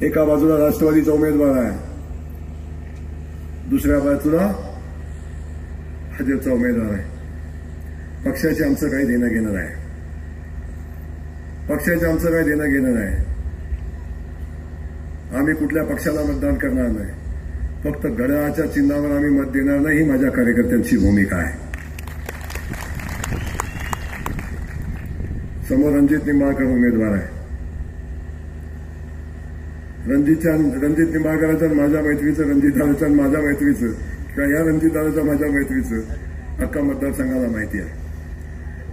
एका बाजूला राष्ट्रवादीचा उमेदवार आहे, दुसऱ्या बाजूला भाजपचा उमेदवार आहे. पक्षाचे आमचं काही देणं घेणं नाही. पक्षाचे आमचं काही देणं घेणं नाही. आम्ही कुठल्या पक्षाला मतदान करणार नाही. फक्त घड्याळाच्या चिन्हावर आम्ही मत देणार नाही, ही माझ्या कार्यकर्त्यांची भूमिका आहे. समोर रणजित निंबाळकर उमेदवार आहे. रणजित निंबाळकरांचं माझ्या मैत्रीचं, रणजितदादाचं माझ्या मैत्रीचं किंवा या रणजितदादाचं माझ्या मैत्रीचं अख्खा मतदारसंघाला माहिती आहे.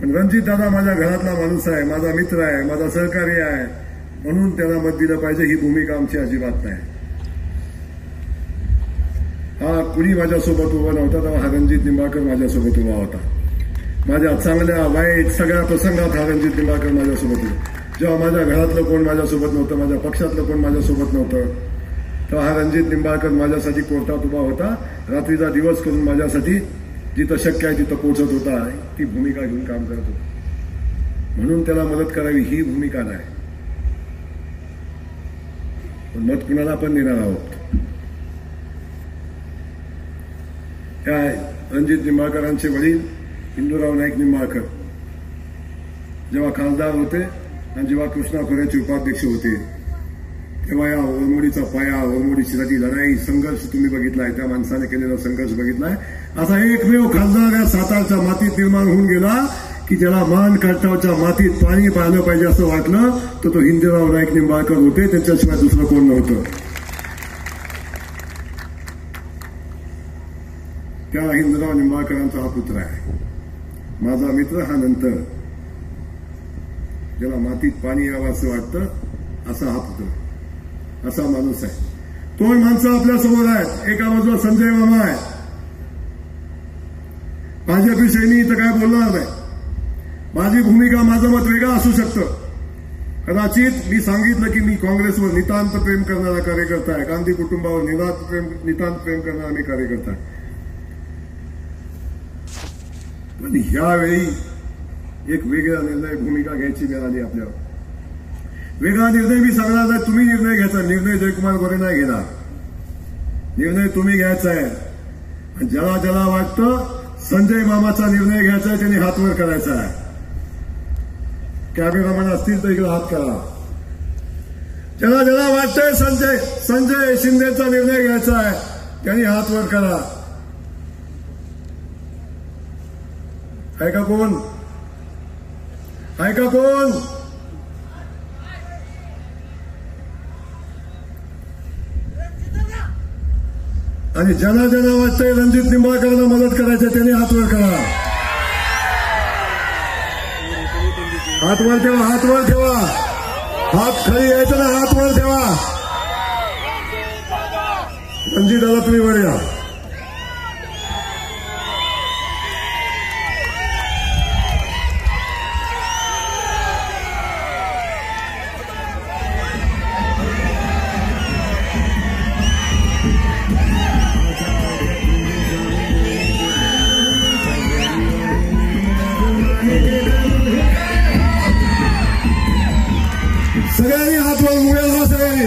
पण रणजितदादा माझ्या घरातला माणूस आहे, माझा मित्र आहे, माझा सहकारी आहे, म्हणून त्यांना मत दिलं पाहिजे, ही भूमिका आमची अजिबात नाही. हा कुणी माझ्यासोबत उभा नव्हता तेव्हा हा रणजित निंबाळकर माझ्यासोबत उभा होता. माझ्या चांगल्या वाईट सगळ्या प्रसंगात हा रणजित निंबाळकर माझ्यासोबत होता. जेव्हा माझ्या घरातलं कोण माझ्यासोबत नव्हतं, माझ्या पक्षातलं कोण माझ्यासोबत नव्हतं, तेव्हा हा रणजित निंबाळकर माझ्यासाठी कोर्टात उभा होता. रात्रीचा दिवस करून माझ्यासाठी जिथं शक्य आहे तिथं पोहोचत होता. ती भूमिका घेऊन काम करत होता. म्हणून त्याला मदत करावी ही भूमिका नाही. पण मत कुणाला पण देणार आहोत. त्या रणजित निंबाळकरांचे वडील हिंदूराव नाईक निंबाळकर जेव्हा खासदार होते आणि जेव्हा कृष्णा खोऱ्याचे उपाध्यक्ष होते, तेव्हा या ओरमोडीचा पाया, ओरमोडीची लढाई, संघर्ष तुम्ही बघितलाय. त्या माणसाने केलेला संघर्ष बघितलाय. असा एकमेव खासदार या सातारच्या मातीत निर्माण होऊन गेला की ज्याला मान काटावच्या मातीत पाणी पाहिलं पाहिजे असं वाटलं तर तो हिंदूराव नाईक निंबाळकर होते. त्याच्याशिवाय दुसरं कोण नव्हतं. त्या हिंदूराव निंबाळकरांचा हा पुत्र आहे. माझा मित्र हा नंतर ज्याला मातीत पाणी यावं असं वाटतं असा हा पुत्र, असा माणूस आहे. दोन माणसं आपल्या समोर आहेत. एका बाजूला संजय मामा आहे. भाजपविषयी मी इथं काय बोलणार नाही. माझी भूमिका, माझं मत वेगळं असू शकतं. कदाचित मी सांगितलं की मी काँग्रेसवर नितांत प्रेम करणारा कार्यकर्ता आहे, गांधी कुटुंबावर नितांत प्रेम करणारा मी कार्यकर्ता आहे. पण ह्यावेळी एक वेगळा निर्णय, भूमिका घ्यायची वेळ आली आपल्यावर. वेगळा निर्णय मी सांगणार नाही. तुम्ही निर्णय घ्यायचा. निर्णय जयकुमार गोरे नाही घेणार. निर्णय तुम्ही घ्यायचा आहे. आणि ज्याला ज्याला वाटतं संजय मामाचा निर्णय घ्यायचा आहे त्यांनी हात वर करायचा आहे. कॅमेरामॅन असतील तर इकडे हात करा. ज्याला ज्याला वाटतंय संजय शिंदेचा निर्णय घ्यायचा आहे त्यांनी हात वर करा. आहे का कोण? आहे का कोण? आणि ज्यांना ज्यांना वाटतंय रणजित निंबाळकरांना मदत करायचं त्यांनी हात वर करा. हात वर ठेवा. हात वर ठेवा. हात खाली यायचं ना, हात वर ठेवा. रणजित दादा तुम्ही वर या. सगळ्यांनी हात वर मुळ्या सगळ्यांनी.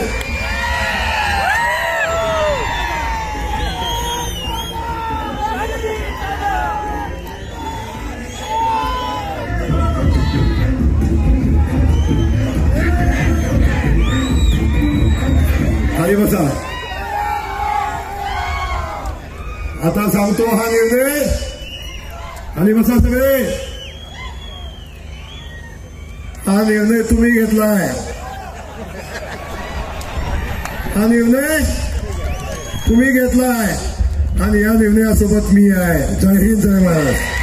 खाली बसा. आता सांगतो हा निर्णय. खाली बसा सगळे. हा निर्णय तुम्ही घेतलाय. हा निर्णय तुम्ही घेतलाय आणि या निर्णयासोबत मी आहे. जय हिंद, जय महाराष्ट्र.